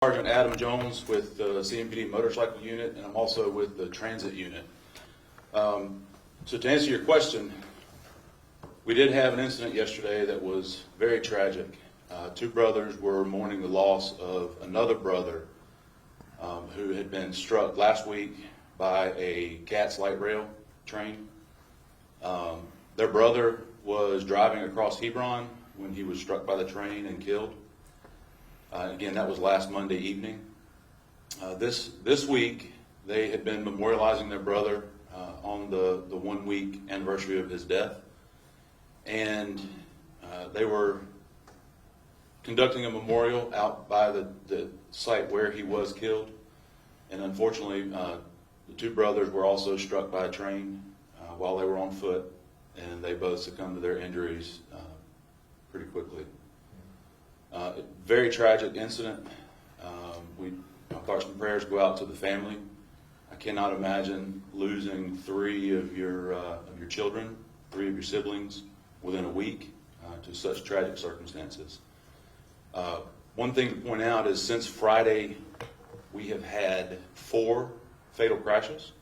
Sergeant Adam Jones with the CMPD motorcycle unit, and I'm also with the transit unit. So to answer your question, we did have an incident yesterday that was very tragic. Two brothers were mourning the loss of another brother who had been struck last week by a CATS light rail train. Their brother was driving across Hebron when he was struck by the train and killed. Again, that was last Monday evening. This week, they had been memorializing their brother on the 1 week anniversary of his death. And they were conducting a memorial out by the site where he was killed. And unfortunately, the two brothers were also struck by a train while they were on foot, and they both succumbed to their injuries pretty quickly. Very tragic incident. Our thoughts and prayers go out to the family. I cannot imagine losing three of your children, three of your siblings within a week to such tragic circumstances. One thing to point out is since Friday, we have had 4 fatal crashes.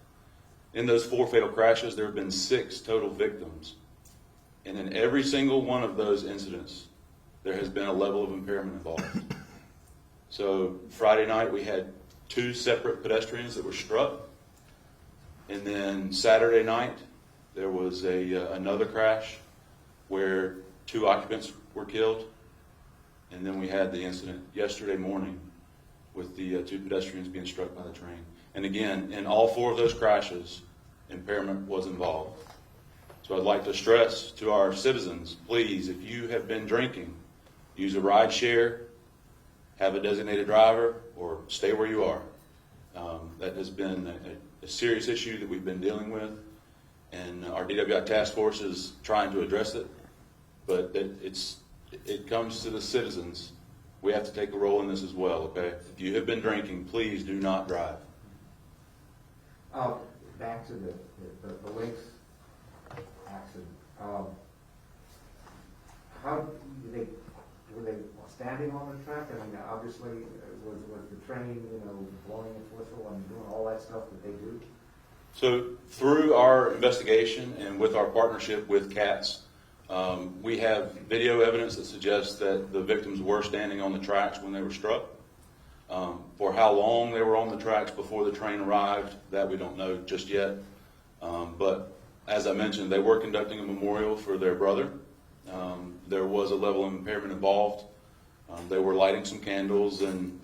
In those 4 fatal crashes, there have been 6 total victims. And in every single one of those incidents, there has been a level of impairment involved. So Friday night we had 2 separate pedestrians that were struck, and then Saturday night there was another crash where 2 occupants were killed, and then we had the incident yesterday morning with the 2 pedestrians being struck by the train. And again, in all 4 of those crashes, impairment was involved. So I'd like to stress to our citizens, please, if you have been drinking, use a ride share, have a designated driver, or stay where you are. That has been a serious issue that we've been dealing with, and our DWI task force is trying to address it, but it comes to the citizens. We have to take a role in this as well, okay? If you have been drinking, please do not drive. Back to the Lynx accident. How were they standing on the track? I mean, obviously, was the train, blowing its whistle and doing all that stuff that they do? So through our investigation and with our partnership with CATS, we have video evidence that suggests that the victims were standing on the tracks when they were struck. For how long they were on the tracks before the train arrived, that we don't know just yet. But as I mentioned, they were conducting a memorial for their brother. There was a level of impairment involved. They were lighting some candles and,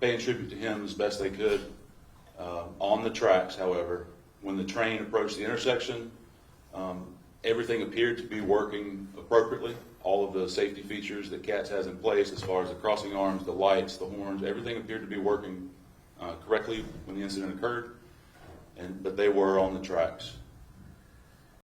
paying tribute to him as best they could. On the tracks, however, when the train approached the intersection, everything appeared to be working appropriately. All of the safety features that CATS has in place as far as the crossing arms, the lights, the horns, everything appeared to be working correctly when the incident occurred. But they were on the tracks.